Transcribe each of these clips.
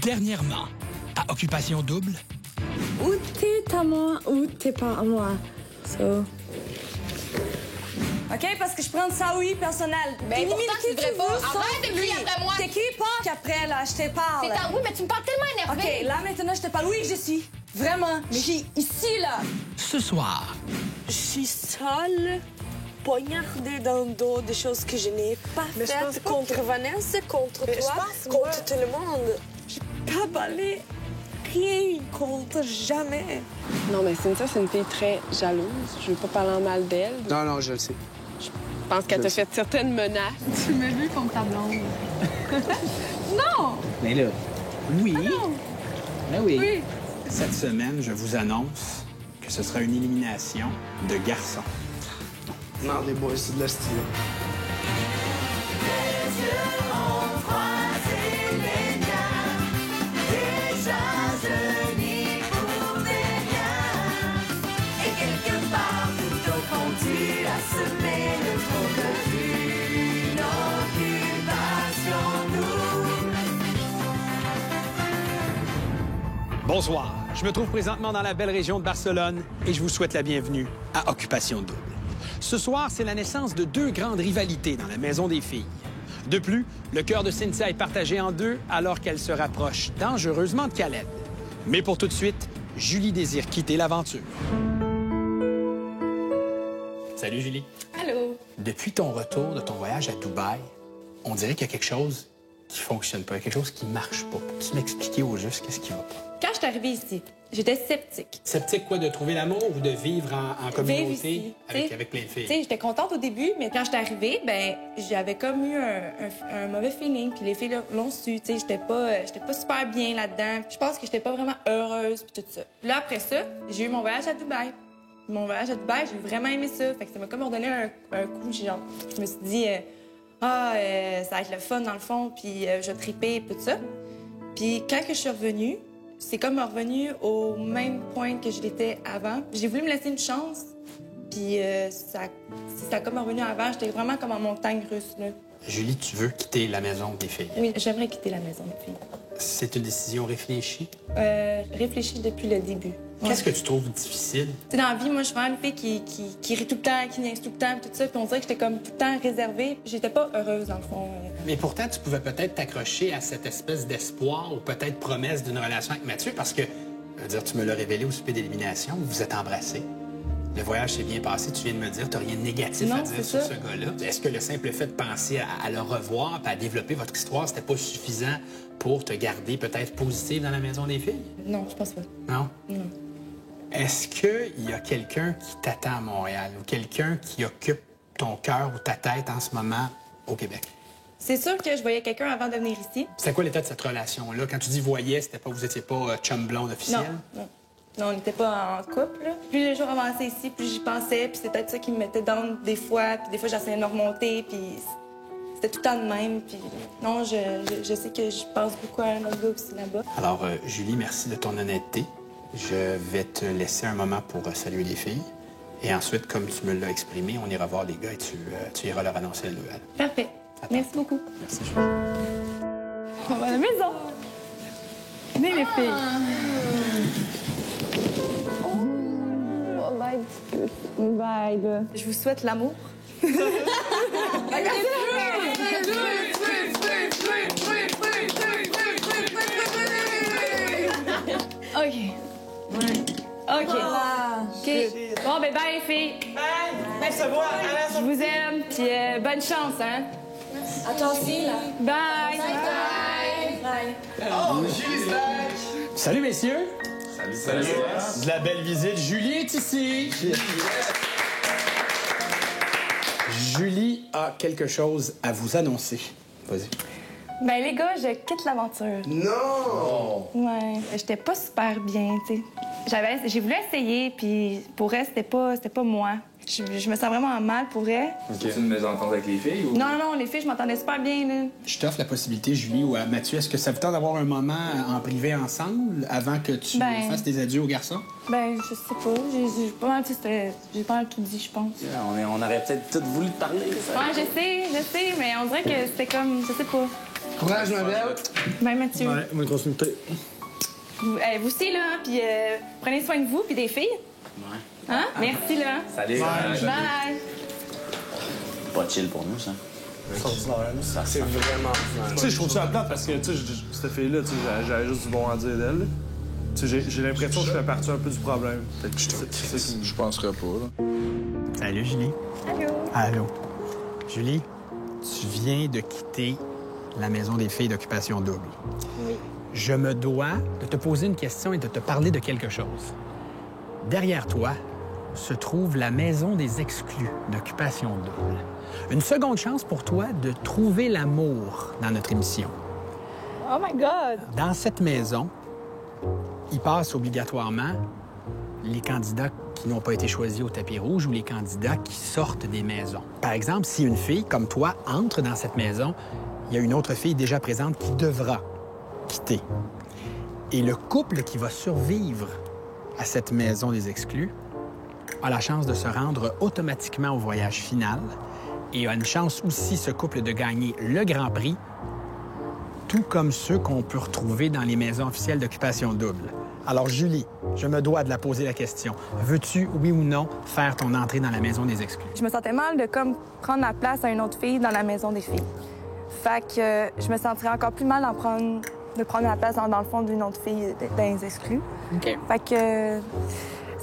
Dernièrement, à Occupation Double. Ou t'es à moi, ou t'es pas à moi. So... OK, parce que je prends ça oui personnel. Mais pourtant, tu devrais pas. Arrête de crier après moi. T'es qui pas qu'après, là, je te parle. C'est ta oui, mais tu me parles tellement énervé. OK, là, maintenant, je te parle. Oui, je suis. Vraiment. Mais je suis ici, là. Ce soir, Je suis seule, poignardée dans le dos des choses que je n'ai pas faites contre Vanessa, contre toi, contre tout le monde. J'ai pas parlé rien contre jamais. Non, mais Cynthia, c'est une fille très jalouse. Je veux pas parler en mal d'elle. Non, je le sais. Je pense qu'elle t'a fait certaines menaces. Tu me veux contre ta blonde. Non! mais là, oui. Ben oui. Oui. Cette semaine, je vous annonce que ce sera une élimination de garçons. Non, les boys, c'est de la style. Bonsoir. Je me trouve présentement dans la belle région de Barcelone et je vous souhaite la bienvenue à Occupation Double. Ce soir, c'est la naissance de deux grandes rivalités dans la maison des filles. De plus, le cœur de Cynthia est partagé en deux alors qu'elle se rapproche dangereusement de Caleb. Mais pour tout de suite, Julie désire quitter l'aventure. Salut Julie. Allô? Depuis ton retour de ton voyage à Dubaï, on dirait qu'il y a quelque chose qui fonctionne pas, quelque chose qui marche pas. Peux-tu m'expliquer au juste qu'est-ce qui va pas? Quand je suis arrivée ici, j'étais sceptique. Sceptique quoi, de trouver l'amour ou de vivre en communauté ici, avec plein de filles? Tu sais, j'étais contente au début, mais quand je suis arrivée, ben j'avais comme eu un mauvais feeling. Puis les filles l'ont su. Tu sais, j'étais pas super bien là-dedans. Je pense que j'étais pas vraiment heureuse puis tout ça. Puis là, après ça, j'ai eu mon voyage à Dubaï. Mon voyage à Dubaï, j'ai vraiment aimé ça. Fait que ça m'a comme redonné un coup. Genre, je me suis dit, ça va être le fun dans le fond, puis je vais triper et tout ça. Puis quand que je suis revenue, c'est comme revenu au même point que je l'étais avant. J'ai voulu me laisser une chance, puis ça a comme revenu avant. J'étais vraiment comme en montagne russe, là. Julie, tu veux quitter la maison des filles? Oui, j'aimerais quitter la maison des filles. C'est une décision réfléchie? Réfléchis depuis le début. Qu'est-ce que tu trouves difficile? Tu sais, dans la vie, moi, je suis vraiment une fille qui rit tout le temps, qui niaise tout le temps, tout ça. Puis on dirait que j'étais comme tout le temps réservée. J'étais pas heureuse, dans le fond. Mais pourtant, tu pouvais peut-être t'accrocher à cette espèce d'espoir ou peut-être promesse d'une relation avec Mathieu parce que, je veux dire, tu me l'as révélé au souper d'élimination, vous vous êtes embrassés. Le voyage s'est bien passé, tu viens de me dire, tu n'as rien de négatif à dire sur ce gars-là. Est-ce que le simple fait de penser à le revoir et à développer votre histoire, c'était pas suffisant pour te garder peut-être positive dans la maison des filles? Non, je pense pas. Non? Non. Est-ce qu'il y a quelqu'un qui t'attend à Montréal ou quelqu'un qui occupe ton cœur ou ta tête en ce moment au Québec? C'est sûr que je voyais quelqu'un avant de venir ici. C'était quoi l'état de cette relation-là? Quand tu dis « voyais », c'était pas, vous étiez pas chum blonde officiel? Non. Non, on n'était pas en couple. Là. Plus les jours avançaient ici, plus j'y pensais. Puis c'est peut-être ça qui me mettait down des fois. Puis des fois, j'essayais de me remonter. Puis c'était tout le temps de même. Puis non, je sais que je pense beaucoup à un autre gars aussi là-bas. Alors, Julie, merci de ton honnêteté. Je vais te laisser un moment pour saluer les filles. Et ensuite, comme tu me l'as exprimé, on ira voir les gars et tu iras leur annoncer la nouvelle. Parfait. Merci beaucoup. Merci, Julie. On va à la maison. Venez, les filles. Bye. Je vous souhaite l'amour. OK. Bon, ben bye, les filles. Bye! Se voir! Je vous aime, puis bonne chance, hein? À toi aussi, là. Bye! Oh, Julie's back! Salut, messieurs! Salut! De la belle visite. Julie est ici. Julie a quelque chose à vous annoncer. Vas-y. Ben les gars, je quitte l'aventure. Non! Ouais. J'étais pas super bien, tu sais. J'ai voulu essayer, puis pour elle, c'était pas moi. Je me sens vraiment mal pour elle. C'est une mésentente avec les filles ou... Non, les filles, je m'entendais super bien, là. Je t'offre la possibilité, Julie ou à Mathieu, est-ce que ça vous tente d'avoir un moment en privé ensemble avant que tu fasses tes adieux aux garçons? Ben, je sais pas. J'ai pas mal tout dit, je pense. On aurait peut-être toutes voulu te parler. Ça. Ouais, je sais, mais on dirait que c'était comme, je sais pas. Courage, ma belle. Bye, Mathieu. Ouais, on va continuer de Vous aussi, là, puis prenez soin de vous, puis des filles. Ouais. Hein? Merci, là. Salut. Bye. Pas chill pour nous, ça. C'est vraiment ordinaire. Tu sais, je trouve ça plate parce que, tu sais, cette fille-là, tu sais, j'avais juste du bon à dire d'elle. Tu sais, j'ai l'impression que je fais partie un peu du problème. Peut-être que c'est ça qui... Je penserais pas, là. Salut, Julie. Allô. Allô. Julie, tu viens de quitter la maison des filles d'occupation double. Oui. Je me dois de te poser une question et de te parler de quelque chose. Derrière toi se trouve la maison des exclus d'occupation double. Une seconde chance pour toi de trouver l'amour dans notre émission. Oh my God! Dans cette maison, il passe obligatoirement les candidats qui n'ont pas été choisis au tapis rouge ou les candidats qui sortent des maisons. Par exemple, si une fille comme toi entre dans cette maison, il y a une autre fille déjà présente qui devra quitter. Et le couple qui va survivre à cette maison des exclus a la chance de se rendre automatiquement au voyage final et a une chance aussi, ce couple, de gagner le Grand Prix, tout comme ceux qu'on peut retrouver dans les maisons officielles d'occupation double. Alors, Julie, je me dois de la poser la question. Veux-tu, oui ou non, faire ton entrée dans la maison des exclus? Je me sentais mal de comme prendre la place à une autre fille dans la maison des filles. Fait que je me sentirais encore plus mal de prendre la place dans le fond d'une autre fille dans les exclus. OK. Fait que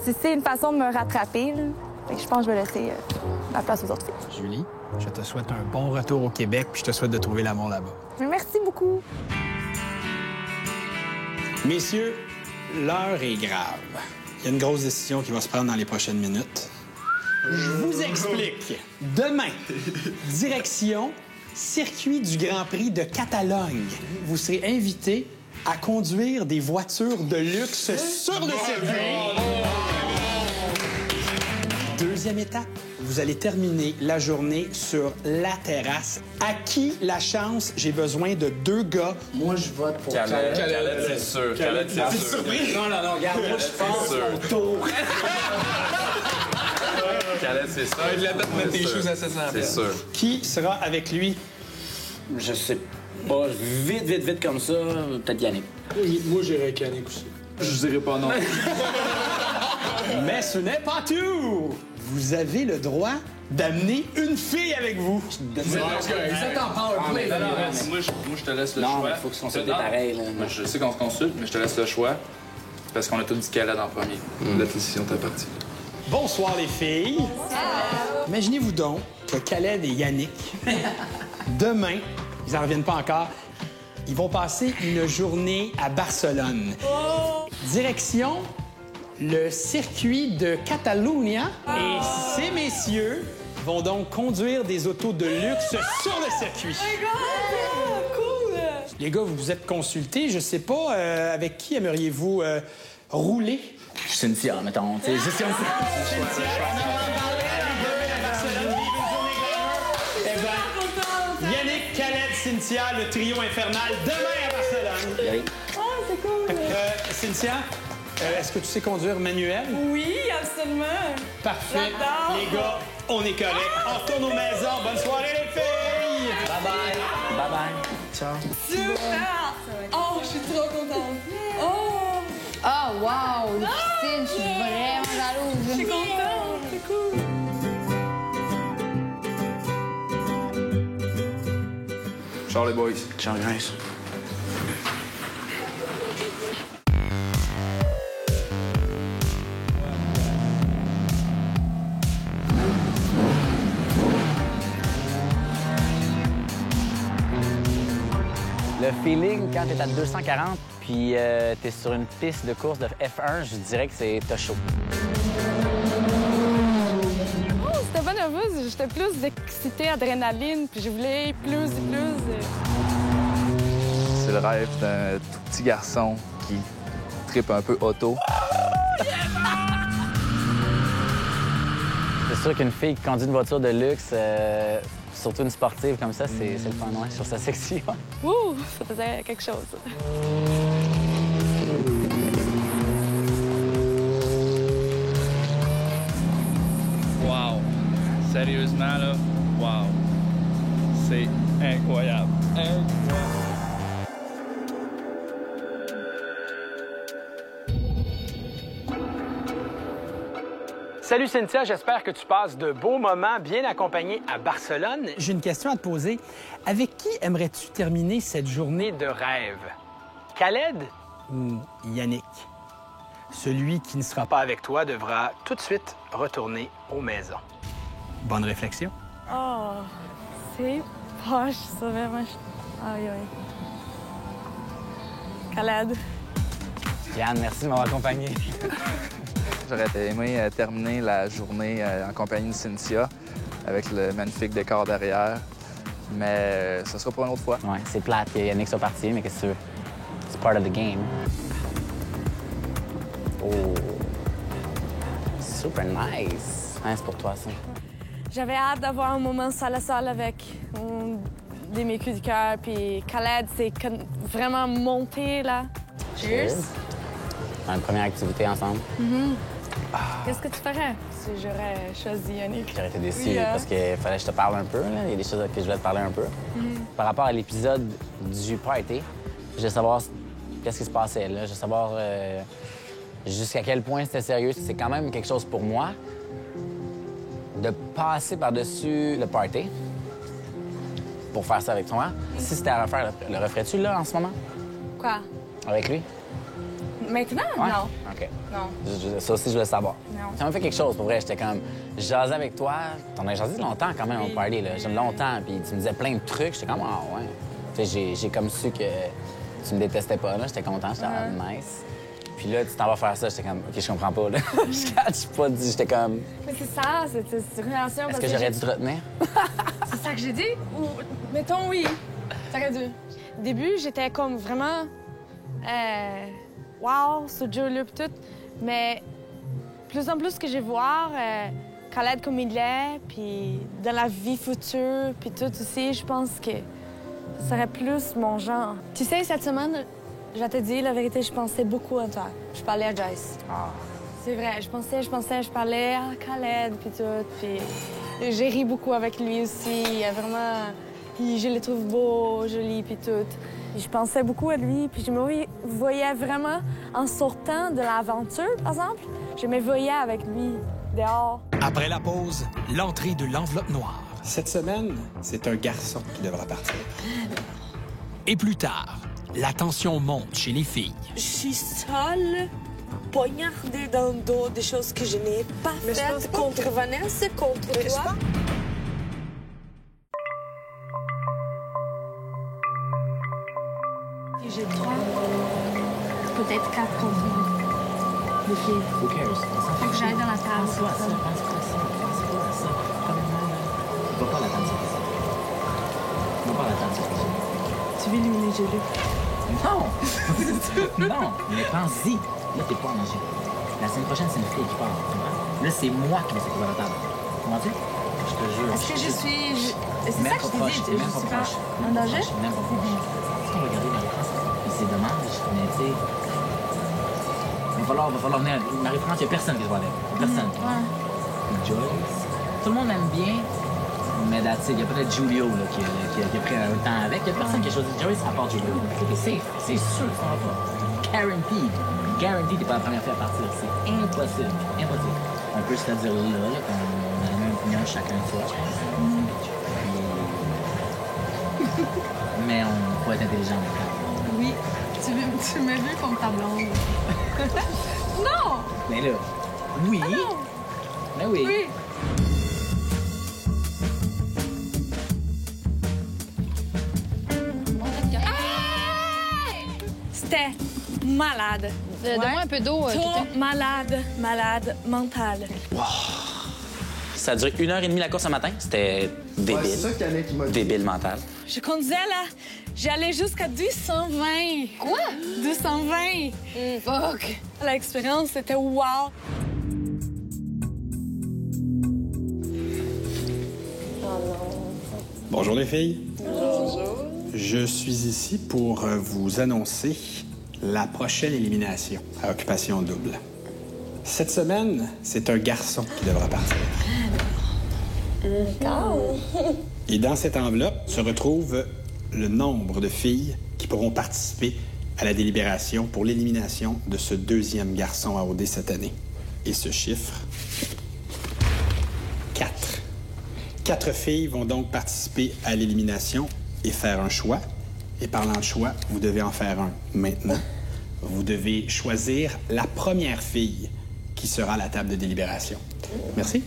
c'est une façon de me rattraper, là. Fait que je pense que je vais laisser la place aux autres filles. Julie, je te souhaite un bon retour au Québec, puis je te souhaite de trouver l'amour là-bas. Merci beaucoup. Messieurs, l'heure est grave. Il y a une grosse décision qui va se prendre dans les prochaines minutes. Je vous explique. Demain, direction circuit du Grand Prix de Catalogne. Vous serez invités à conduire des voitures de luxe sur le circuit. Deuxième étape, vous allez terminer la journée sur la terrasse. À qui la chance? J'ai besoin de 2 gars. Moi, je vote pour Khaled, c'est sûr. Khaled, c'est sûr. surpris? Non, regarde, moi, je pense au tour. Khaled, c'est sûr. Il a peut-être mettre tes choses à 700 C'est sûr. Qui sera avec lui? Je sais pas, vite comme ça, peut-être Yannick. Moi, j'irais avec Yannick aussi. Je dirais pas non. Mais ce n'est pas tout! Vous avez le droit d'amener une fille avec vous. Moi, je te laisse le choix. Non, mais il faut que se consulte pareil, là. Moi, je sais qu'on se consulte, mais je te laisse le choix. Parce qu'on a tout dit Khaled en premier. La décision t'appartient. Bonsoir, les filles. Imaginez-vous donc que Khaled et Yannick, demain, ils n'en reviennent pas encore, ils vont passer une journée à Barcelone. Direction le circuit de Catalunya. Et ces messieurs vont donc conduire des autos de luxe sur le circuit. Cool! Les gars, vous vous êtes consultés. Je sais pas, avec qui aimeriez-vous rouler? Cynthia, mettons. Tu sais, juste comme ça. Cynthia, on en parlait à deux à Barcelone, vivre une journée glamoureuse. Eh bien, Yannick, Khaled, Cynthia, le trio infernal, demain à Barcelone. Oui. Oh, c'est cool! Cynthia, est-ce que tu sais conduire manuel? Oui, absolument! Parfait. J'adore. Les gars, on est correct. On retourne aux maisons. Bonne soirée, les filles! Bye-bye. Bye-bye. Ciao. Super! Oh, je suis trop contente! Oh! Oh, wow! Le piscine, je suis vraiment jalouse. Je suis contente! C'est cool! Ciao, les boys. Ciao, guys. Le feeling, quand t'es à 240 puis t'es sur une piste de course de F1, je dirais que t'as chaud. Oh, j'étais pas nerveuse. J'étais plus d'excité, adrénaline, puis je voulais plus et plus. C'est le rêve d'un tout petit garçon qui trippe un peu auto. C'est sûr qu'une fille qui conduit une voiture de luxe, surtout une sportive comme ça, c'est le fun, ouais. Je trouve ça sexy. Ouh, ça faisait quelque chose. Wow! Sérieusement, là, wow! C'est incroyable. Incroyable! Salut Cynthia, j'espère que tu passes de beaux moments bien accompagnés à Barcelone. J'ai une question à te poser. Avec qui aimerais-tu terminer cette journée de rêve? Khaled ou Yannick? Celui qui ne sera pas avec toi devra tout de suite retourner aux maisons. Bonne réflexion. Oh, c'est poche, ça, vraiment. Aïe, aïe. Khaled. Yann, merci de m'avoir accompagné. J'aurais aimé terminer la journée en compagnie de Cynthia avec le magnifique décor derrière, mais ce sera pour une autre fois. Ouais, c'est plate que Yannick soit parti, mais qu'est-ce que tu veux? C'est part of the game. Oh. Super nice. Ouais, c'est pour toi, ça. J'avais hâte d'avoir un moment salle à salle avec des mes coups de cœur. Puis Khaled, c'est vraiment monté, là. Cheers. Une première activité ensemble. Qu'est-ce que tu ferais si j'aurais choisi Yannick? J'aurais été déçu Oui, parce qu'il fallait que je te parle un peu. Là. Il y a des choses que je voulais te parler un peu. Par rapport à l'épisode du party, je voulais savoir qu'est-ce qui se passait là. Je voulais savoir jusqu'à quel point c'était sérieux. C'est quand même quelque chose pour moi de passer par-dessus le party pour faire ça avec toi. Si c'était à refaire, le referais-tu là en ce moment? Quoi? Avec lui? Maintenant? Ouais? Non. OK. Non. Ça aussi, je voulais savoir. Non. Ça m'a fait quelque chose, pour vrai. J'étais comme... Je jasais avec toi. T'en as jasé longtemps, quand même, au party, là. J'aime longtemps. Puis tu me disais plein de trucs. J'étais comme, ah, ouais. Tu sais, j'ai comme su que tu me détestais pas, là. J'étais content. J'étais nice. Puis là, tu t'en vas faire ça. J'étais comme, OK, je comprends pas, là. Je catch pas. J'étais comme... Mais c'est ça, c'est une relation... Est-ce que j'aurais dû te retenir? C'est ça que j'ai dit? Ou, mettons, oui. Ça aurait dû. Au début, j'étais comme vraiment... wow, ce jeu-là, tout. Mais plus en plus que je vais voir Khaled comme il est, puis dans la vie future, puis tout aussi, je pense que ça serait plus mon genre. Tu sais, cette semaine, je te dis la vérité, je pensais beaucoup à toi. Je parlais à Joyce. C'est vrai, je parlais à Khaled, puis tout. Puis j'ai ri beaucoup avec lui aussi. Il a vraiment... Je le trouve beau, joli, puis tout. Je pensais beaucoup à lui, puis je me voyais vraiment en sortant de l'aventure, par exemple. Je me voyais avec lui dehors. Après la pause, l'entrée de l'enveloppe noire. Cette semaine, c'est un garçon qui devra partir. Et plus tard, la tension monte chez les filles. Je suis seule, poignardée dans le dos des choses que je n'ai pas faites contre Vanessa, contre toi. J'ai 3, peut-être 4 contre les filles. Who cares? Faut que j'aille dans la table. Pense pas à ça. Va pas à la table, c'est Va pas à la table, c'est Tu veux éliminer Julie? Non! Non! Mais pense-y. Là, t'es pas en danger. La semaine prochaine, c'est une fille qui part. Là, c'est moi qui vais s'occuper de la table. Comprends-tu? Je te jure. Est-ce que je suis... C'est ça que je t'ai dit. Je suis pas en danger? Même pas proche. Si on regardait Marie-France, c'est dommage, mais tu sais... Il va falloir venir. Marie-France, il n'y a personne qui se voit avec. Personne. Joyce. Tout le monde aime bien, mais il y a peut-être Julio là, qui a pris un temps avec. Il n'y a personne qui a choisi Joyce à part Julio. C'est safe. C'est sûr que ça va pas. Guaranteed. Guaranteed, t'es pas la première fois à partir. C'est impossible. Impossible. On peut se le dire là, qu'on a une opinion chacun de soi. Mais on faut être intelligent. Oui. Tu m'as vu comme ta blonde. Non! Mais là, oui. Ah non. Mais oui. Oui. C'était malade. Donne-moi un peu d'eau. Malade mental. Wow. Ça a duré 1h30 la course ce matin. C'était débile. Ouais, c'est ça qu'Annick m'a dit. Débile mental. Je conduisais, là, j'allais jusqu'à 220. Quoi? 220. Fuck. L'expérience, c'était wow. Bonjour les filles. Bonjour. Je suis ici pour vous annoncer la prochaine élimination à Occupation Double. Cette semaine, c'est un garçon qui devra partir. Et dans cette enveloppe se retrouve le nombre de filles qui pourront participer à la délibération pour l'élimination de ce deuxième garçon à OD cette année. Et ce chiffre, 4 filles vont donc participer à l'élimination et faire un choix. Et parlant de choix, vous devez en faire un maintenant. Vous devez choisir la première fille qui sera à la table de délibération. Merci.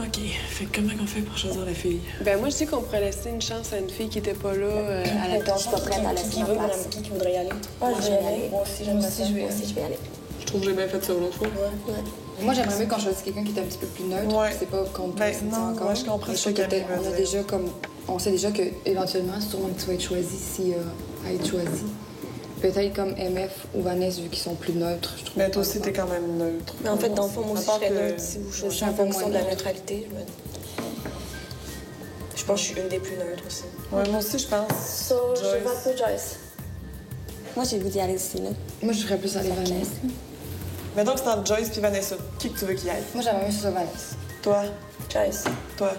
OK. Fait que comment on fait pour choisir la fille? Ben moi, je dis qu'on pourrait laisser une chance à une fille qui était pas là à la tâche. Je suis pas prête à laisser ma place. Qui voudrait y aller? Moi, je vais y aller. Moi aussi, j'aime ça. Je vais y aller. Je trouve que j'ai bien fait ça l'autre fois. Ouais. Moi, j'aimerais mieux qu'on choisisse quelqu'un qui est un petit peu plus neutre. Ouais. C'est pas contre Ben, toi, non, encore. moi, je comprends Mais ce que trouve Camille veut on a dire. déjà comme... On sait déjà qu'éventuellement, sûrement que tu vas être choisi s'il y a à être choisi. Peut-être comme MF ou Vanessa, vu qu'ils sont plus neutres, je trouve. Mais toi aussi, t'es quand même neutre. Mais en fait, dans le fond, moi aussi, je serais neutre si vous Je choisissez suis un en peu fonction moins de la neutre. neutralité. Je pense que je suis une des plus neutres aussi. Ouais, moi aussi, je pense. So, je vote pour Joyce. Moi, j'ai le goût d'y aller aussi, là. Moi, je ferais plus aller Vanessa. Mais donc, c'est entre Joyce puis Vanessa. Qui que tu veux qu'il y aille? Moi, j'aimerais mieux que ce soit Vanessa. Toi? Joyce. Toi?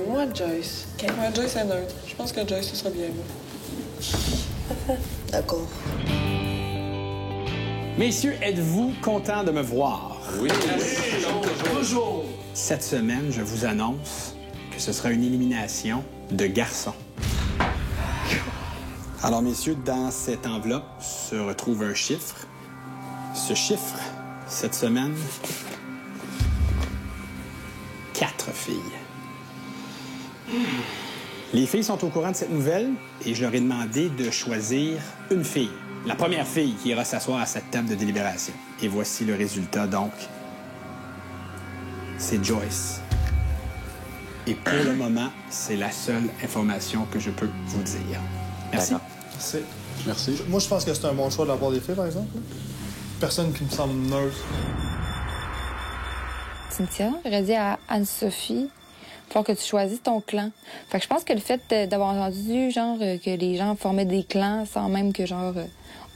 Moi, Joyce. Ouais, Joyce est neutre. Je pense que Joyce, ce serait bien, moi. D'accord. Messieurs, êtes-vous contents de me voir? Oui. Toujours. Cette semaine, je vous annonce que ce sera une élimination de garçons. Alors, messieurs, dans cette enveloppe se retrouve un chiffre. Ce chiffre, cette semaine, 4 filles. Les filles sont au courant de cette nouvelle et je leur ai demandé de choisir une fille. La première fille qui ira s'asseoir à cette table de délibération. Et voici le résultat, donc. C'est Joyce. Et pour le moment, c'est la seule information que je peux vous dire. Merci. Merci. Moi, je pense que c'est un bon choix de la part des filles, par exemple. Personne qui me semble neutre. Cynthia, j'aurais dit à Anne-Sophie, il faut que tu choisisses ton clan. Fait que je pense que le fait d'avoir entendu, genre, que les gens formaient des clans sans même que, genre,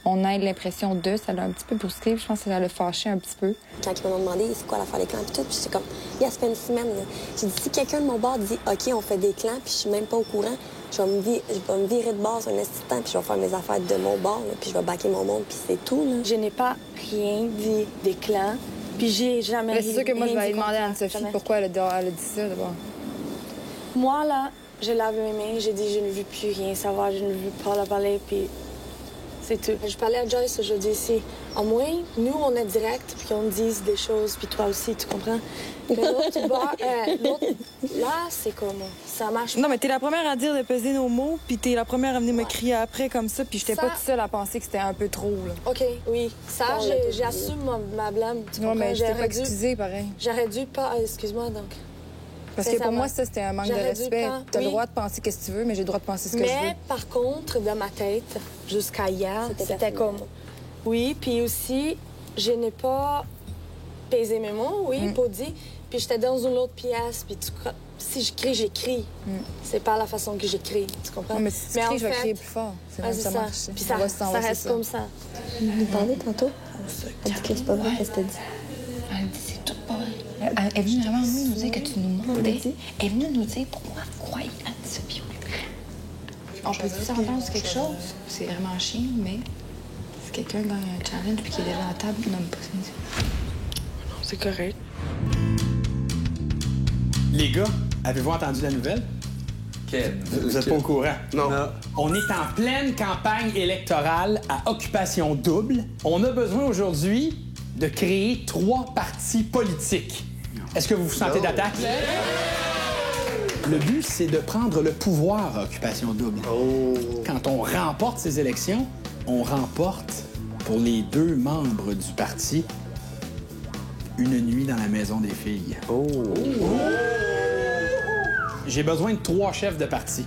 on ait l'impression d'eux, ça l'a un petit peu bousculé. Je pense que ça l'a fâché un petit peu. Quand ils m'ont demandé c'est quoi l'affaire des clans, puis tout, puis j'étais comme, ça fait une semaine, là. J'ai dit, si quelqu'un de mon bord dit, OK, on fait des clans, puis je suis même pas au courant, je vais me virer de base un instant, puis je vais faire mes affaires de mon bord, là, puis je vais backer mon monde, puis c'est tout, là. Je n'ai pas rien dit des clans, puis j'ai jamais Mais c'est sûr que moi, je vais aller rien dit demander à contre Anne-Sophie jamais. pourquoi elle a dit ça, d'abord. Moi, là, je lave mes mains, j'ai dit je ne veux plus rien savoir, je ne veux pas la parler, puis c'est tout. Je parlais à Joyce aujourd'hui ici. Au moins, nous, on est direct, puis on dise des choses, puis toi aussi, tu comprends? Mais l'autre, là, c'est comment? Ça marche pas. Non, mais t'es la première à dire de peser nos mots, puis t'es la première à venir me crier après comme ça, puis J'étais Ça- pas toute seule à penser que c'était un peu trop, là. OK, oui. Ça, j'assume ma blâme. Tu Non, comprends? mais je t'ai pas J'aurais dû- excusée, pareil. J'aurais dû pas... excuse-moi, donc. Parce que pour moi, ça, c'était un manque de J'aurais dû respect. pas- T'as le oui. droit de penser ce que tu veux, mais j'ai le droit de penser ce que je veux. Mais par contre, dans ma tête, jusqu'à hier, c'était comme... Oui, puis aussi, je n'ai pas pesé mes mots, oui, pas dit. Puis j'étais dans une autre pièce, puis si je crie, j'écris. C'est pas la façon que j'écris, tu comprends? Non, mais si tu en cries, je vais fait- crier plus fort. C'est Ah, même c'est ça ça. marche. Puis On va ça c'est reste ça. comme ça. Vous parlez tantôt? Elle dit que c'est pas vrai, qu'est-ce que t'as dit? Elle dit c'est tout pas vrai. Elle est venue vraiment nous dire que tu nous mentais. Elle est venue nous dire pourquoi vous croyez Anne-Sophie. On peut s'entendre sur quelque chose. C'est vraiment chiant, mais si quelqu'un gagne un challenge puis qu'il est déjà à la table, nomme pas Cynthia. C'est correct. Les gars, avez-vous entendu la nouvelle? Vous êtes pas au courant? Non. On est en pleine campagne électorale à occupation double. On a besoin aujourd'hui de créer 3 partis politiques. Est-ce que vous vous sentez d'attaque? Le but, c'est de prendre le pouvoir à occupation double. Quand on remporte ces élections, on remporte pour les 2 membres du parti une nuit dans la maison des filles. J'ai besoin de 3 chefs de parti.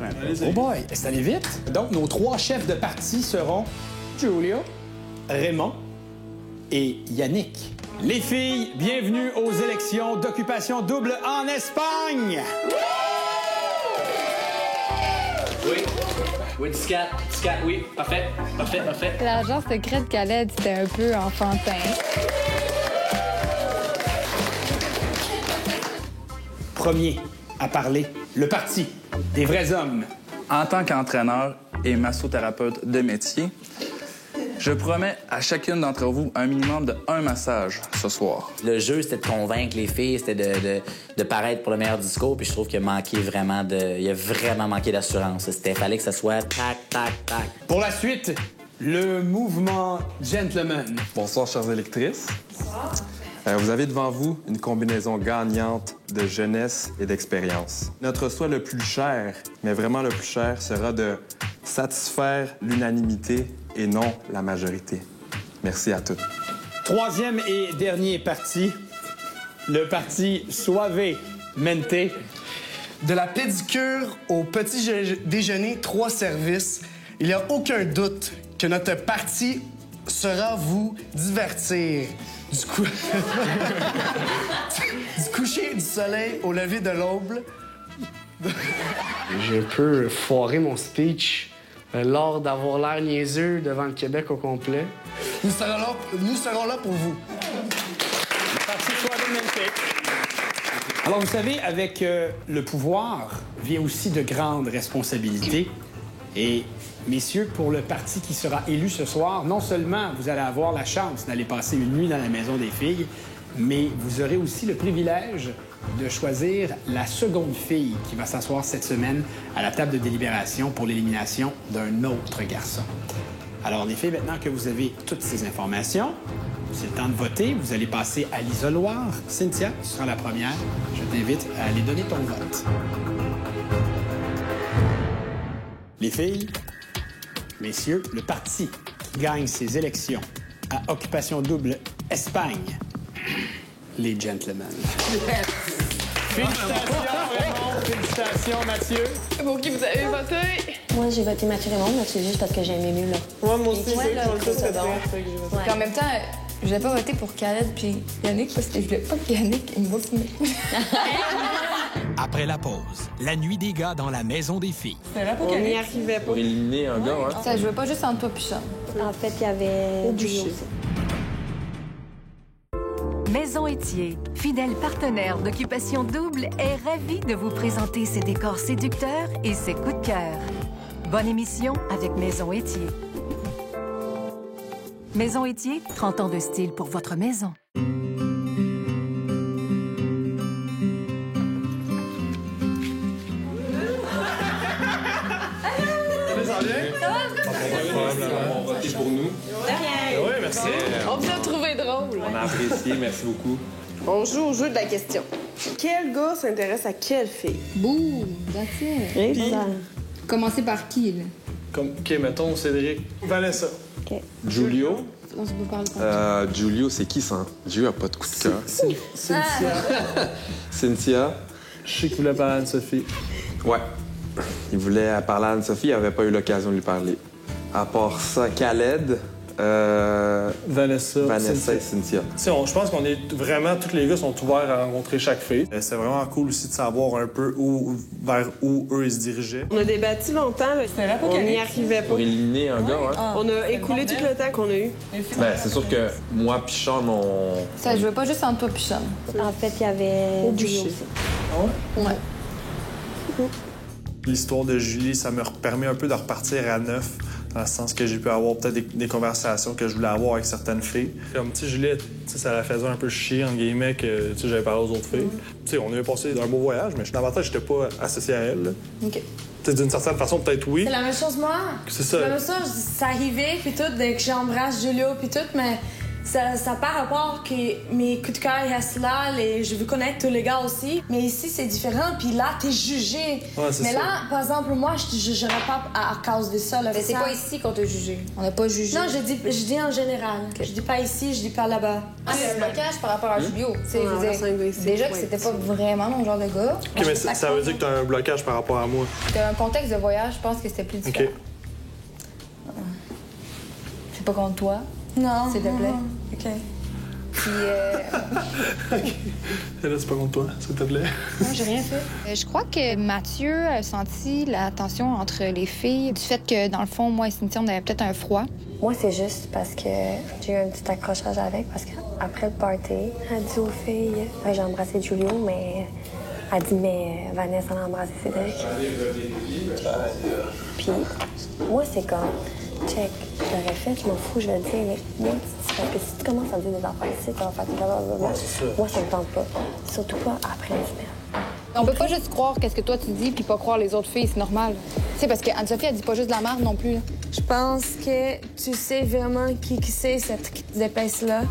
Oh boy, c'est allé vite. Donc, nos 3 chefs de parti seront Julio, Raymond et Yannick. Les filles, bienvenue aux élections d'occupation double en Espagne! Oui, Tiscat, oui, parfait. L'agence secrète Khaled, c'était un peu enfantin. Premier à parler, le parti des vrais hommes. En tant qu'entraîneur et massothérapeute de métier, Je promets à chacune d'entre vous un minimum de 1 massage ce soir. Le jeu, c'était de convaincre les filles, c'était de paraître pour le meilleur discours, puis je trouve qu'il a manqué vraiment il a vraiment manqué d'assurance. Fallait que ça soit tac, tac, tac. Pour la suite, le mouvement gentleman. Bonsoir, chères électrices. Vous avez devant vous une combinaison gagnante de jeunesse et d'expérience. Notre souhait le plus cher, mais vraiment le plus cher, sera de satisfaire l'unanimité et non la majorité. Merci à toutes. Troisième et dernier parti, le parti Suave Mente. De la pédicure au petit déjeuner, 3 services, il n'y a aucun doute que notre parti saura vous divertir. Du coucher du soleil au lever de l'aube. J'ai un peu foiré mon speech lors d'avoir l'air niaiseux devant le Québec au complet. Nous serons là pour vous. Alors, vous savez, avec le pouvoir vient aussi de grandes responsabilités. Et, messieurs, pour le parti qui sera élu ce soir, non seulement vous allez avoir la chance d'aller passer une nuit dans la maison des filles, mais vous aurez aussi le privilège de choisir la seconde fille qui va s'asseoir cette semaine à la table de délibération pour l'élimination d'un autre garçon. Alors, les filles, maintenant que vous avez toutes ces informations, c'est le temps de voter. Vous allez passer à l'isoloir. Cynthia, tu seras la première. Je t'invite à aller donner ton vote. Les filles, messieurs, le parti qui gagne ces élections à Occupation Double Espagne, les gentlemen. Félicitations, Raymond. Félicitations, Mathieu. Pour qui vous avez voté? Moi, j'ai voté Mathieu Raymond, mais c'est juste parce que j'aimais mieux, là. Ouais, moi aussi, ouais, là, c'est ça. Puis en même temps, je voulais pas voter pour Khaled puis Yannick parce que je voulais pas que Yannick il me voit filmer. Après la pause, la nuit des gars dans la maison des filles. On n'y arrivait pas. Pour éliminer un gars, hein? Ça jouait pas juste entre toi puis Sean. En fait, il y avait du aussi. Maison Étier, fidèle partenaire d'Occupation Double, est ravie de vous présenter ses décors séducteurs et ses coups de cœur. Bonne émission avec Maison Étier. Maison Étier, 30 ans de style pour votre maison. On va voter pour nous. Oui, merci. On vous a trouvé drôle. On a apprécié, merci beaucoup. On joue au jeu de la question. Quel gars s'intéresse à quelle fille? Boum, that's it. Puis, Commencer par qui, là? OK, mettons Cédric. Vanessa. OK. Julio. On se parle Julio, c'est qui ça? Julio a pas de coup de cœur. Cynthia. Cynthia. Je sais qu'il voulait parler à Anne-Sophie. Ouais. Il voulait parler à Anne-Sophie, il n'avait pas eu l'occasion de lui parler. À part ça, Khaled, Vanessa et Cynthia. Je pense qu'on est vraiment, tous les gars sont ouverts à rencontrer chaque fille. C'est vraiment cool aussi de savoir un peu vers où eux ils se dirigeaient. on a débattu longtemps, là. On n'y arrivait pas. Pour éliminer un gars, hein? On a écoulé tout le temps qu'on a eu. Ben, c'est sûr que moi pis Sean, on... Ça jouait pas juste entre toi puis Sean. En fait, il y avait du aussi. Ouais. L'histoire de Julie, ça me permet un peu de repartir à neuf, dans le sens que j'ai pu avoir peut-être des conversations que je voulais avoir avec certaines filles. Comme, tu sais, Julie, ça la faisait un peu chier, entre guillemets, que j'avais parlé aux autres filles. Tu sais, on avait passé un beau voyage, mais davantage, j'étais pas associé à elle. Là. OK. D'une certaine façon, peut-être oui. C'est la même chose, moi. C'est ça. C'est la même chose. Ça arrivait, puis tout, dès que j'embrasse Julio, puis tout, mais ça par rapport que mes coups de cœur restent là, je veux connaître tous les gars aussi. Mais ici, c'est différent, puis là, t'es jugé. Ouais, c'est mais ça. là, par exemple, moi, je te jugerai pas à cause de ça. Là, Mais c'est pas ici qu'on t'a jugé. On n'a pas jugé. Non, je dis en général. Okay. Je dis pas ici, je dis pas là-bas. Ah, c'est un blocage par rapport à Julio. Tu sais, déjà que c'était pas vraiment mon genre de gars. OK, mais ça veut dire que t'as un blocage par rapport à moi. Dans un contexte de voyage, je pense que c'était plus différent. OK. C'est pas contre toi. Non. S'il te plaît. OK. Puis, OK. Et là, c'est pas contre toi, s'il te plaît. Non, j'ai rien fait. Je crois que Mathieu a senti la tension entre les filles, du fait que, dans le fond, moi et Cynthia, on avait peut-être un froid. Moi, c'est juste parce que j'ai eu un petit accrochage avec, parce qu'après le party, elle dit aux filles, j'ai embrassé Julio, mais elle dit, mais Vanessa a embrassé Cédric. Puis, moi, c'est comme, Check. J'aurais fait, je m'en fous, je vais le dire, mais moi, parce que si tu commences à dire des affaires ici, tu vas faire moi, ça me tente pas. Surtout pas après une semaine. On peut pas juste croire qu'est-ce que toi tu dis puis pas croire les autres filles, c'est normal. Tu sais, parce qu'Anne-Sophie, elle dit pas juste de la merde non plus. Là. Je pense que tu sais vraiment qui c'est cette épaisse-là.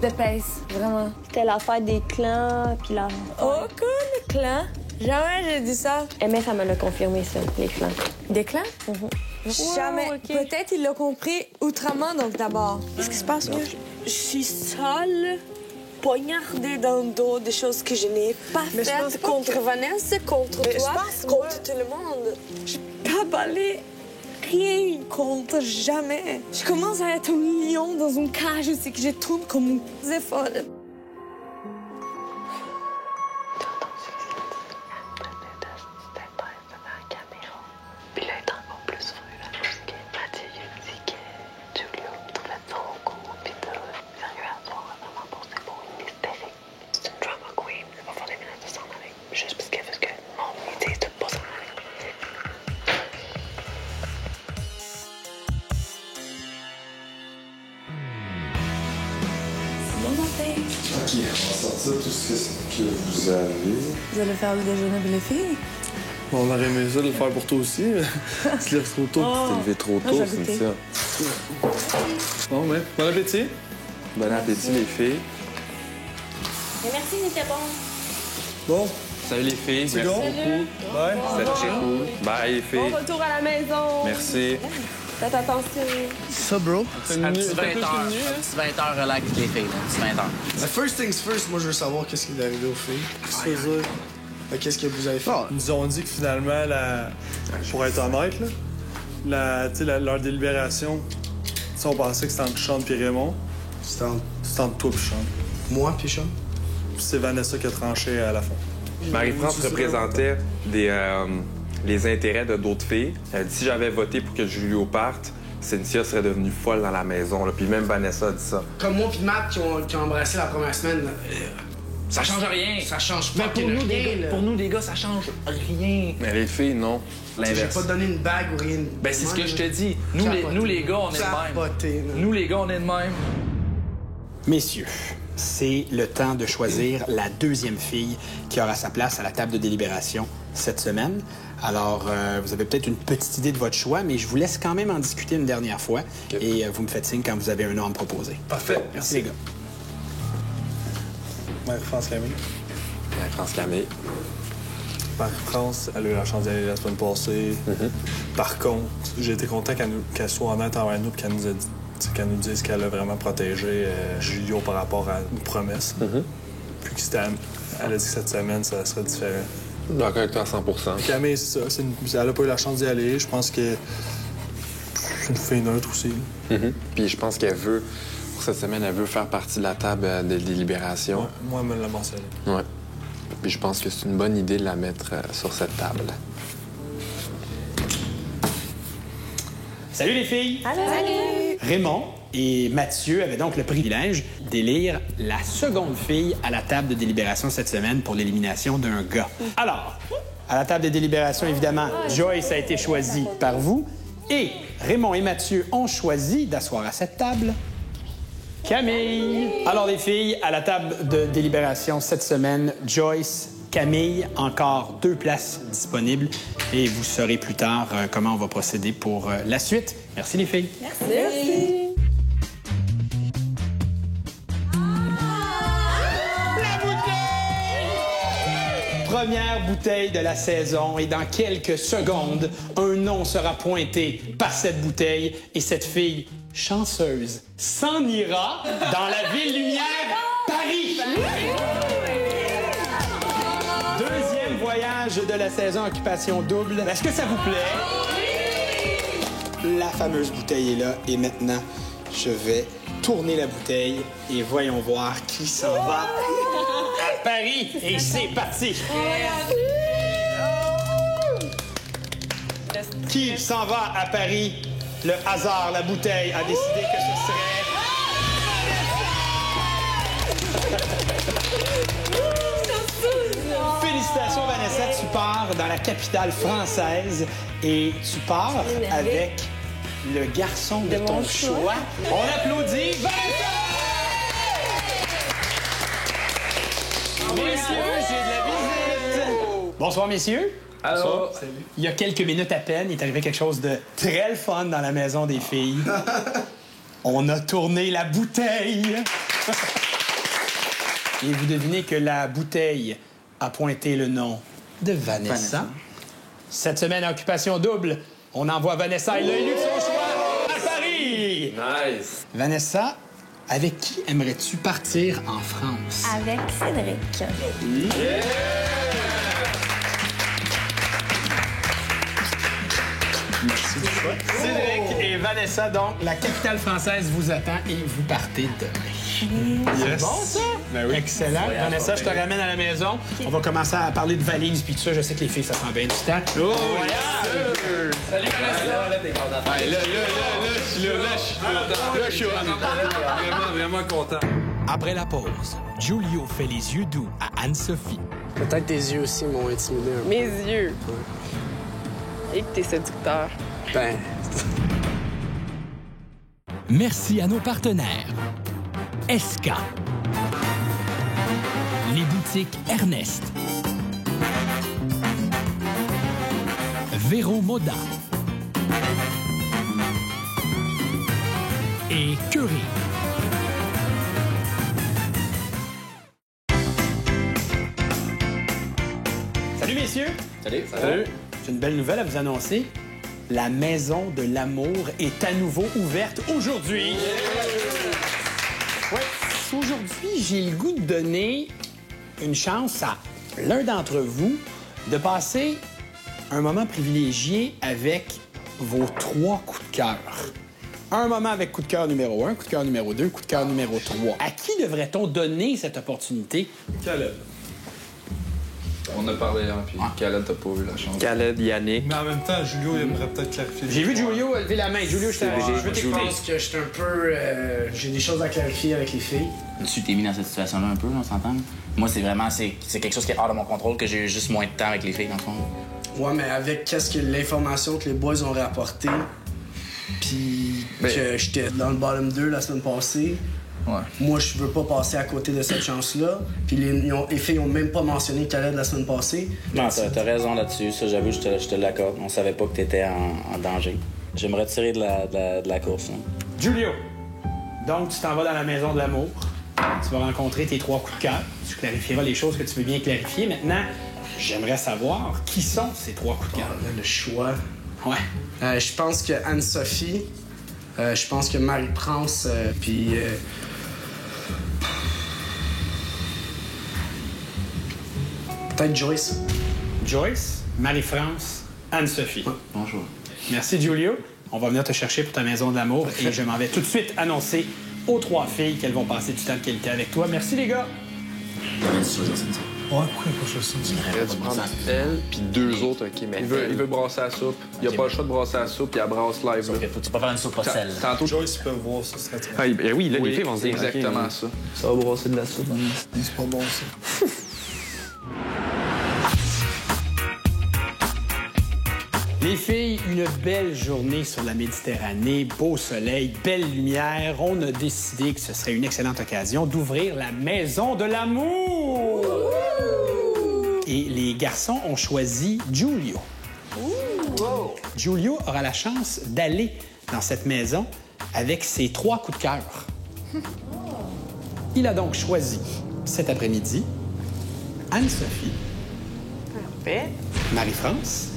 D'épaisse, vraiment. C'était l'affaire des clans, puis la... Oh, quoi, les clans? Jamais j'ai dit ça. Mais ça me l'a confirmé, ça, les clans. Des clans? Jamais. Okay. Peut-être il l'a compris outrement, donc d'abord. Qu'est-ce qui se passe, là? Je suis seule, poignardée dans le dos des choses que je n'ai pas faites contre Vanessa, contre toi, contre tout le monde. J'ai pas balé rien contre, jamais. Je commence à être un lion dans une cage aussi que je tourne comme une folle. Puis là, elle est encore plus fru parce que Mathieu il a dit que Julia trouvait son cool, puis de sérieux à soir, vraiment pour ses beaux hystériques. C'est une drama queen, elle va faire des menaces de s'en aller. Juste parce qu'elle veut que le monde lui dise de pas s'en aller. Ok, on va sortir tout ce que vous avez. Vous allez faire le déjeuner avec les filles? Bon, on aurait aimé ça de le faire pour toi aussi, mais tu te lèves trop tôt. Tu t'es levé trop tôt, c'est ça. Bon, mais bon appétit. Bon appétit, les filles. Mais merci, c'était bon. Bon. Salut les filles, C'est merci bon? beaucoup. Bye. C'était cool. Bye les filles. Bon retour à la maison. Merci. Faites attention. Ça, bro? Un petit 20 heures relax avec les filles, là. Un petit 20 heures. Mais first things first, moi, je veux savoir qu'est-ce qui est arrivé aux filles. Qu'est-ce que vous avez fait? Ils nous ont dit que finalement, pour être honnête, là, leur délibération, on pensait que c'était entre Sean et Raymond. C'était entre toi et Sean. Moi puis Sean? C'est Vanessa qui a tranché à la fin. Marie-France représentait les intérêts de d'autres filles. Elle dit si j'avais voté pour que Julio parte, Cynthia serait devenue folle dans la maison. Là. Puis même Vanessa a dit ça. Comme moi puis Matt qui ont embrassé la première semaine. Ça change rien. Ça change pas. Pour nous, les gars, ça change rien. Mais les filles, non. J'ai pas donné une bague ou rien. Ben, c'est ce que je te dis. Nous, les gars, on est de même. Nous, les gars, on est de même. Messieurs, c'est le temps de choisir la deuxième fille qui aura sa place à la table de délibération cette semaine. Alors, vous avez peut-être une petite idée de votre choix, mais je vous laisse quand même en discuter une dernière fois. Okay. Et vous me faites signe quand vous avez un nom à me proposer. Parfait. Merci les gars. Marie-France Camille. Marie-France Camille. Marie-France, elle a eu la chance d'y aller la semaine passée. Par contre, j'ai été content qu'elle soit honnête envers nous et qu'elle nous dise qu'elle a vraiment protégé Julio par rapport à une promesse. Puis elle a dit que cette semaine, ça serait différent. D'accord avec toi à 100%. Camille, c'est ça. Elle n'a pas eu la chance d'y aller. Je pense que c'est une fille neutre aussi. Puis je pense qu'elle veut, pour cette semaine, elle veut faire partie de la table de délibération. Ouais, moi, elle me l'a mentionné. Ouais. Puis je pense que c'est une bonne idée de la mettre sur cette table. Salut les filles! Salut! Raymond et Mathieu avaient donc le privilège d'élire la seconde fille à la table de délibération cette semaine pour l'élimination d'un gars. Alors, à la table de délibération, évidemment, Joyce a été choisie par vous et Raymond et Mathieu ont choisi d'asseoir à cette table Camille. Alors les filles, à la table de délibération cette semaine, Joyce, Camille, encore 2 places disponibles et vous saurez plus tard comment on va procéder pour la suite. Merci les filles. Merci. Première bouteille de la saison et dans quelques secondes, un nom sera pointé par cette bouteille et cette fille chanceuse s'en ira dans la ville lumière, Paris. Deuxième voyage de la saison Occupation Double. Est-ce que ça vous plaît? La fameuse bouteille est là et maintenant, je vais tourner la bouteille et voyons voir qui s'en va à Paris. Et c'est parti! Qui s'en va à Paris? Le hasard, la bouteille a décidé que ce serait... Félicitations, Vanessa, tu pars dans la capitale française et tu pars avec le garçon de ton choix. On applaudit Vanessa! Messieurs, j'ai de la visite. Bonsoir, messieurs. Allô. Salut. Il y a quelques minutes à peine, il est arrivé quelque chose de très le fun dans la maison des filles. On a tourné la bouteille. Et vous devinez que la bouteille a pointé le nom de Vanessa. Cette semaine, à Occupation Double, on envoie Vanessa et l'a élu de son choix à Paris. Nice. Vanessa, avec qui aimerais-tu partir en France? Avec Cédric. Merci du choix. Cédric et Vanessa, donc, la capitale française vous attend et vous partez demain. C'est bon, ça? Ben oui. Excellent. Vanessa, je te ramène à la maison. On va commencer à parler de valises puis tout ça. Je sais que les filles, ça prend bien du temps. Oh, Salut, Vanessa! Je suis vraiment content. Après la pause, Giulio fait les yeux doux à Anne-Sophie. Peut-être tes yeux aussi m'ont intimidé un peu. Mes yeux. Et que t'es séducteur. Ben... Merci à nos partenaires. Esca. Les boutiques Ernest. Véro Moda. Et Curie. Salut, messieurs. Salut. J'ai une belle nouvelle à vous annoncer. La Maison de l'Amour est à nouveau ouverte aujourd'hui. Ouais, aujourd'hui, j'ai le goût de donner une chance à l'un d'entre vous de passer un moment privilégié avec vos 3 coups de cœur. Un moment avec coup de cœur numéro 1, coup de cœur numéro 2, coup de cœur numéro 3. À qui devrait-on donner cette opportunité? Caleb. On a parlé, hein, puis Khaled, t'as pas eu la chance. Khaled, Yannick. Mais en même temps, Julio aimerait peut-être clarifier. J'ai vu Giulio lever la main. Giulio, je veux Je pense que j'étais un peu... j'ai des choses à clarifier avec les filles. Tu t'es mis dans cette situation-là un peu, on s'entend? Moi, c'est vraiment... C'est quelque chose qui est hors de mon contrôle, que j'ai eu juste moins de temps avec les filles, dans le fond. Ouais, mais avec l'information que les boys ont rapportée, puis que j'étais dans le bottom 2 la semaine passée, moi, je veux pas passer à côté de cette chance-là. Puis les filles ont même pas mentionné Khaled la semaine passée. Non, t'as raison là-dessus. Ça, j'avoue, je te l'accorde. On savait pas que t'étais en danger. Je vais me retirer de la course. Hein. Giulio, donc tu t'en vas dans la Maison de l'Amour. Tu vas rencontrer tes 3 coups de cœur. Tu clarifieras les choses que tu veux bien clarifier. Maintenant, j'aimerais savoir qui sont ces 3 coups de cœur. Le choix. Ouais. Je pense que Anne-Sophie, je pense que Marie-France, puis... peut-être Joyce. Joyce, Marie-France, Anne-Sophie. Bonjour. Merci, Giulio. On va venir te chercher pour ta Maison de l'Amour et je m'en vais tout de suite annoncer aux 3 filles qu'elles vont passer du temps de qualité avec toi. Merci, les gars. Ouais, pourquoi pas choisir ça? Il aurait dû prendre elle, puis 2 autres, OK, mais... Il veut brasser la soupe. Il a pas le choix de brasser la soupe, puis elle brasse live. Là. Tu peux pas faire une soupe au sel. Tantôt... Joyce, ils peuvent voir ça, serait très... Oui, là, les filles vont se dire... exactement ça. Ça va brasser de la soupe. C'est pas bon, ça. Les filles, une belle journée sur la Méditerranée, beau soleil, belle lumière. On a décidé que ce serait une excellente occasion d'ouvrir la Maison de l'Amour. Et les garçons ont choisi Giulio. Giulio aura la chance d'aller dans cette maison avec ses 3 coups de cœur. Il a donc choisi cet après-midi Anne-Sophie, Marie-France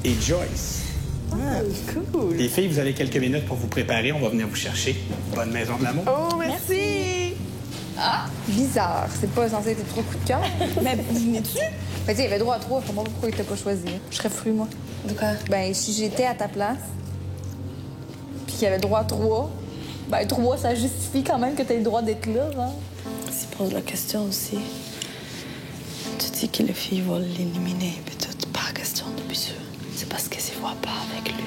et Joyce. Cool. Les filles, vous avez quelques minutes pour vous préparer. On va venir vous chercher. Bonne Maison de l'Amour. Oh, merci! Ah, bizarre. C'est pas censé être 3 coups de cœur. Mais venais-tu? Ben, il avait droit à 3. Je comprends pas pourquoi il t'a pas choisi. Je serais fru, moi. De quoi? Ben, si j'étais à ta place, puis qu'il avait droit à 3, ben 3, ça justifie quand même que t'aies le droit d'être là, hein? Tu poses la question aussi. Tu dis que les filles vont l'éliminer, puis tout. Pas question de sûr. C'est parce qu'elles ne voient pas avec lui.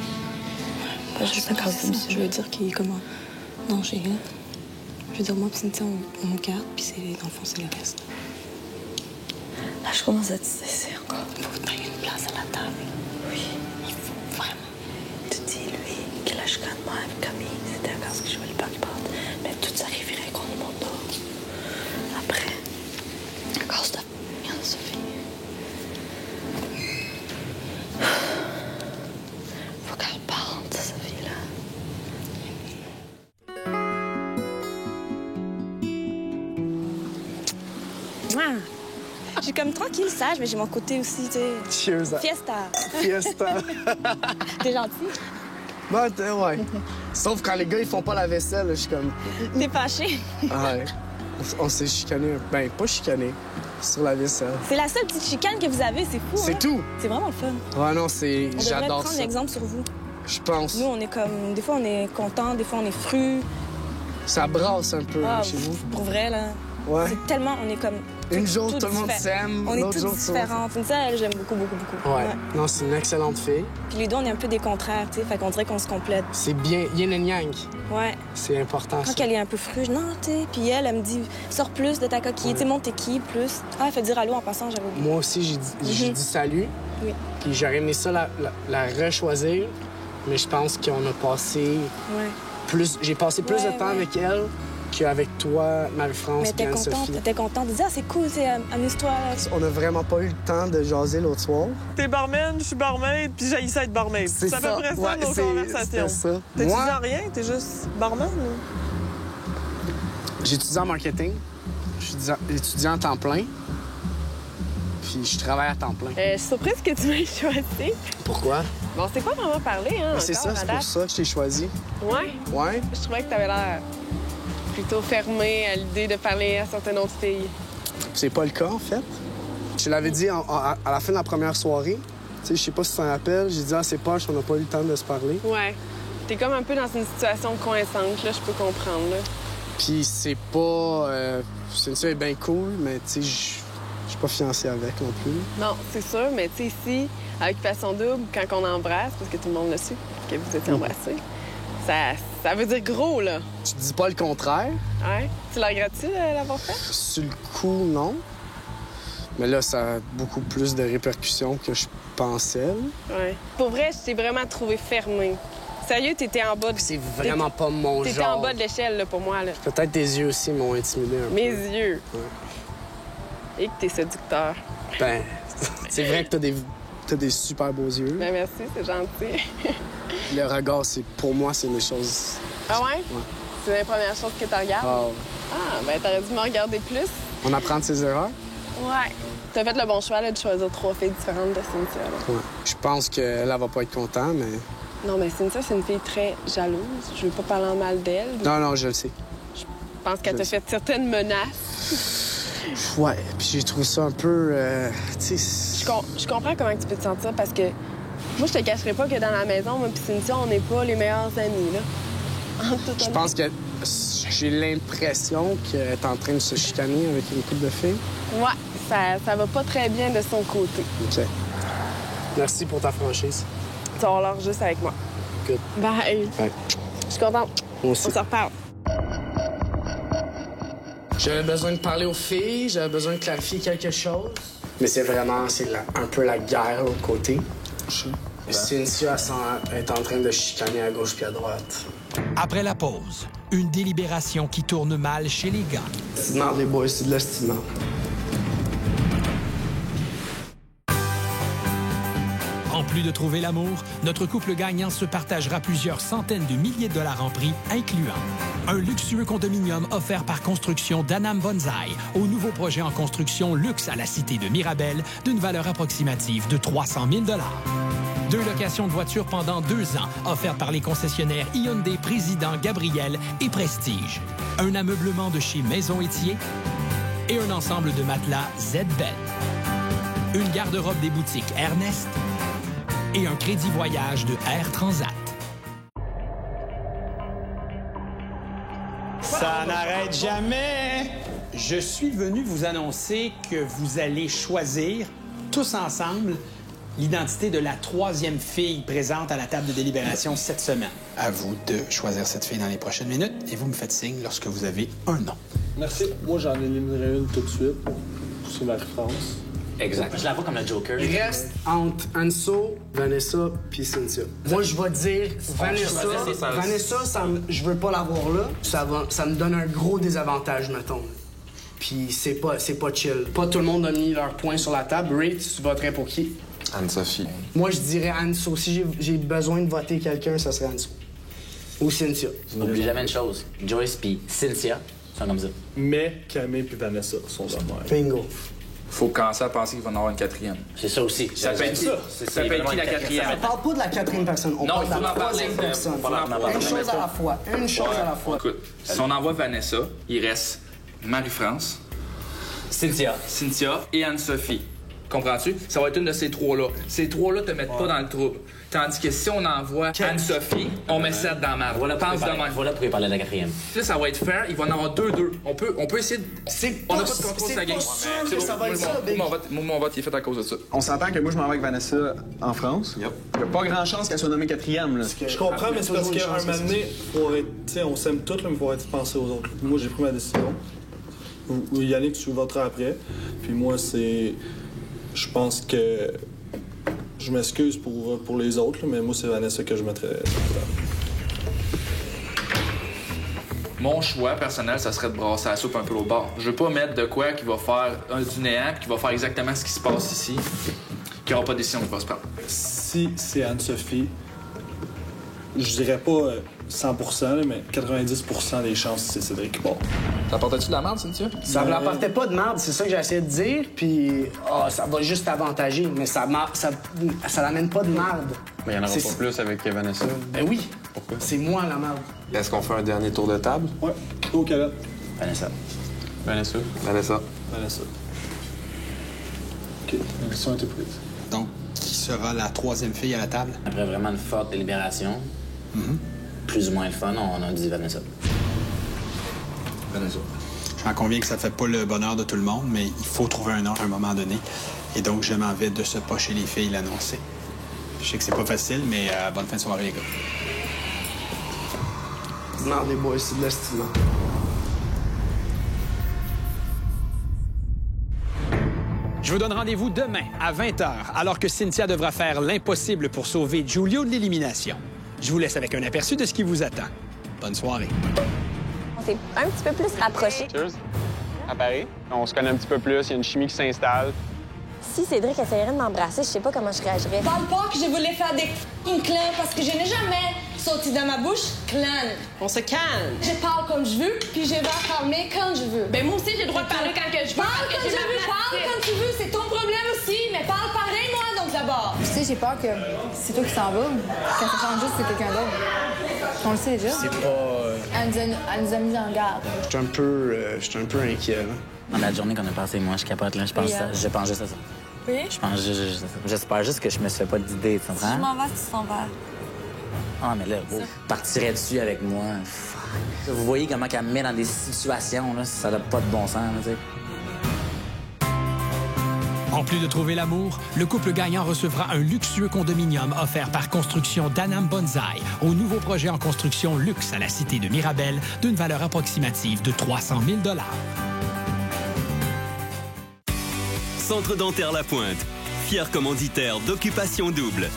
Moi, je sais pas ça. Je veux dire qu'il est comme un danger. Hein? Je veux dire, moi, Cynthia, on me garde, puis dans le fond, c'est le reste. Là, je commence à te stresser encore. Il faut que tu aies une place à la table. Oui. Il faut vraiment. Tu dis, lui, moi, Camille, c'était encore ce que je voulais pas perdre. Mais tout s'arriverait contre mon dos. Après, à cause de Sophie. Faut qu'elle parte, Sophie-là. Je suis comme tranquille, sage, mais j'ai mon côté aussi, tu sais. Cheers. Fiesta. Fiesta. T'es gentil? Ben, ouais. Sauf quand les gars, ils font pas la vaisselle, là, je suis comme... T'es fâché? Ouais. On s'est chicané. Ben, pas chicané. Sur la vaisselle. C'est la seule petite chicane que vous avez, c'est fou, C'est tout. C'est vraiment le fun. Ouais, non, c'est... On devrait J'adore prendre ça. l'exemple sur vous. Je pense. Nous, on est comme... Des fois, on est content, des fois, on est fru. Ça brasse un peu chez vous. Pour vrai, là. Ouais. C'est tellement... On est comme... Une jour, tout le monde diffé- s'aime. On est l'autre toutes jour, tout le monde différentes. Ça, elle, j'aime beaucoup, beaucoup, beaucoup. Ouais. Non, c'est une excellente fille. Puis les deux, on est un peu des contraires, tu sais. Fait qu'on dirait qu'on se complète. C'est bien yin and yang. Ouais. C'est important, ça. Quand elle est un peu fruge, non, tu sais. Puis elle me dit, sors plus de ta coquille. Tu sais, monte tes quilles plus. Ah, elle fait dire allô en passant, j'avais oublié. Moi aussi, j'ai dit salut. Oui. Puis j'aurais aimé ça la rechoisir. Mais je pense qu'on a passé Ouais. J'ai passé plus de temps avec elle qu'avec toi, Marie-France, Mais puis Anne-Sophie. t'étais contente de dire, ah, c'est cool, amuse-toi. On a vraiment pas eu le temps de jaser l'autre soir. T'es barman, je suis barmaid, puis j'haïssais être barmaid. C'est à peu près ça, nos conversations. Ça. T'étudies Moi, en rien? T'es juste barman? j'étudie en marketing. Je suis étudiant à temps plein. Puis je travaille à temps plein. Je suis surprise que tu m'aies choisi. Pourquoi? Bon, c'est pas vraiment parler, hein? C'est ça, c'est pour ça que je t'ai choisi. Ouais? Ouais? Je trouvais que t'avais l'air plutôt fermé à l'idée de parler à certaines autres filles. C'est pas le cas, en fait. Je te l'avais dit à la fin de la première soirée. Tu sais, je sais pas si tu t'en rappelles. J'ai dit, ah, c'est poche, on n'a pas eu le temps de se parler. Ouais. T'es comme un peu dans une situation coincante, là, je peux comprendre, là. Puis c'est pas... Cynthia est bien cool, mais tu sais, je suis pas fiancé avec non plus. Non, c'est sûr, mais tu sais, ici, à Occupation Double, quand on embrasse, parce que tout le monde le sait, que vous étiez embrassés, ça veut dire gros, là. Tu dis pas le contraire. Ouais. Tu la regrettes-tu de l'avoir fait? Sur le coup, non. Mais là, ça a beaucoup plus de répercussions que je pensais. Là. Ouais. Pour vrai, je t'ai vraiment trouvé fermé. Sérieux, t'étais en bas de... C'est vraiment pas mon genre. T'étais en bas de l'échelle, là, pour moi, là. Peut-être tes yeux aussi m'ont intimidé un peu. Mes yeux. Ouais. Et que t'es séducteur. Ben, c'est vrai que t'as des super beaux yeux. Ben merci, c'est gentil. Le regard, pour moi, c'est une chose... Ah ouais? Ouais. C'est la première chose que tu regardes? Ah ouais. Ah, ben t'aurais dû me regarder plus. On apprend de ses erreurs? Ouais. T'as fait le bon choix, là, de choisir 3 filles différentes de Cynthia, là. Ouais. Je pense qu'elle va pas être contente, mais... Non, mais Cynthia, c'est une fille très jalouse. Je veux pas parler en mal d'elle. Non, je le sais. Je pense qu'elle t'a fait certaines menaces. Ouais, puis j'ai trouvé ça un peu... tu sais... Je comprends comment tu peux te sentir, parce que moi, je te cacherai pas que dans la maison, moi puis Cynthia, on n'est pas les meilleurs amis, là. Je pense que j'ai l'impression qu'elle est en train de se chicaner avec une couple de filles. Ouais, ça va pas très bien de son côté. OK. Merci pour ta franchise. Tu vas alors juste avec moi. Good. Bye. Bye. Je suis contente. Moi aussi. On se reparle. J'avais besoin de parler aux filles, j'avais besoin de clarifier quelque chose. Mais c'est un peu la guerre de l'autre côté. Cynthia est en train de chicaner à gauche puis à droite. Après la pause, une délibération qui tourne mal chez les gars. C'est de merde, les boys, c'est de l'estimant. En plus de trouver l'amour, notre couple gagnant se partagera plusieurs centaines de milliers de dollars en prix, incluant un luxueux condominium offert par Construction d'Anam Bonsaï au nouveau projet en construction luxe à la cité de Mirabel d'une valeur approximative de 300 000 $. 2 locations de voitures pendant 2 ans offertes par les concessionnaires Hyundai Président, Gabriel et Prestige. Un ameublement de chez Maison Étier et un ensemble de matelas Z-Bed. Une garde-robe des boutiques Ernest et un crédit voyage de Air Transat. Ça n'arrête jamais! Je suis venu vous annoncer que vous allez choisir, tous ensemble, l'identité de la 3e fille présente à la table de délibération cette semaine. À vous de choisir cette fille dans les prochaines minutes et vous me faites signe lorsque vous avez un nom. Merci. Moi, j'en éliminerai une tout de suite. C'est Marie-France. Exact. Je la vois comme le Joker. Il reste entre Anso, Vanessa puis Cynthia. Moi, je vais dire Vanessa, je veux pas l'avoir là. Ça me donne un gros désavantage, mettons. Puis c'est pas chill. Pas tout le monde a mis leur point sur la table. Ray, tu voterais pour qui? Anne-Sophie. Moi, je dirais Anso. Si j'ai besoin de voter quelqu'un, ça serait Anso. Ou Cynthia. N'oublie jamais une chose. Joyce puis Cynthia sont comme ça. Mais Camille puis Vanessa sont de même. Bingo. Faut commencer à penser qu'il va en avoir une quatrième. C'est ça aussi. Ça peut être ça. Ça peut être qui la quatrième? On parle pas de la quatrième personne. On parle de la troisième personne. Une chose à la fois. Une chose à la fois. Écoute, si on envoie Vanessa, il reste Marie-France, Cynthia et Anne-Sophie. Comprends-tu? Ça va être une de ces trois-là. Ces trois-là te mettent pas dans le trouble. Tandis que si on envoie Anne-Sophie, on met ça dans ma. Voilà pour y parler de la quatrième. Là, ça va être fair. Il va en avoir 2-2. On peut essayer de. On n'a pas de contrôle de sa game. C'est sûr que ça va être ça, Big. Mon vote, il est fait à cause de ça. On s'entend que moi, je m'en vais avec Vanessa en France. Il n'y a pas grand chance qu'elle soit nommée quatrième. Là. Je comprends, mais c'est parce qu'à un moment donné, on s'aime tous, mais il faut penser aux autres. Moi, j'ai pris ma décision. Yannick, tu voteras après. Puis moi, c'est. Je pense que. Je m'excuse pour les autres, mais moi, c'est Vanessa que je mettrais. Mon choix personnel, ça serait de brasser la soupe un peu au bord. Je veux pas mettre de quoi qui va faire du néant, qui va faire exactement ce qui se passe ici, qu'il n'y aura pas de décision qui va se prendre. Si c'est Anne-Sophie, je dirais pas 100%, là, mais 90% des chances, c'est Cédric qui part. T'apportais-tu de la merde, Cynthia? Ça me l'apportait pas de merde, c'est ça que j'ai essayé de dire, puis ça va juste avantager, mais ça l'amène pas de merde. Mais il y en aura pas plus avec Vanessa. Ben oui. Pourquoi? C'est moi la merde. Est-ce qu'on fait un dernier tour de table? Ouais. Go, Caleb. Vanessa. Vanessa. OK. La question a été prise. Donc, qui sera la troisième fille à la table? Après vraiment une forte délibération, plus ou moins le fun, on a dit Vanessa. Vanessa. J'en conviens que ça fait pas le bonheur de tout le monde, mais il faut trouver un ordre à un moment donné. Et donc, je m'en vais de ce pas chez les filles l'annoncer. Je sais que c'est pas facile, mais bonne fin de soirée, les gars. Non, les boys, c'est de l'estimant. Je vous donne rendez-vous demain à 20h, alors que Cynthia devra faire l'impossible pour sauver Giulio de l'élimination. Je vous laisse avec un aperçu de ce qui vous attend. Bonne soirée. On s'est un petit peu plus rapprochés. Cheers. À Paris. On se connaît un petit peu plus, il y a une chimie qui s'installe. Si Cédric essayerait de m'embrasser, je sais pas comment je réagirais. Parle pas que je voulais faire des clans parce que je n'ai jamais sauté dans ma bouche clan. On se calme. Je parle comme je veux, puis je vais parler quand je veux. Ben moi aussi, j'ai le droit de parler quand que je veux. Parle quand je veux, parle quand tu veux. C'est ton problème aussi, mais parle pareil, moi, donc d'abord. Tu sais, j'ai peur que c'est toi qui s'en vas. Quand ça change juste, c'est quelqu'un d'autre. On le sait déjà. C'est pas... Elle nous a mis en garde. Je suis un peu inquiet, là. Dans la journée qu'on a passée, moi, je capote, là. Je pense juste à ça. Oui? J'espère juste que je me fais pas d'idée, tu comprends? Si je m'en vais, tu t'en vas. Ah, mais là, vous partirais dessus avec moi. Vous voyez comment qu'elle me met dans des situations, là, ça n'a pas de bon sens, tu sais. En plus de trouver l'amour, le couple gagnant recevra un luxueux condominium offert par Construction d'Anam Bonsaï au nouveau projet en construction luxe à la cité de Mirabel d'une valeur approximative de 300 000 $. Centre dentaire La Pointe, fier commanditaire d'Occupation Double.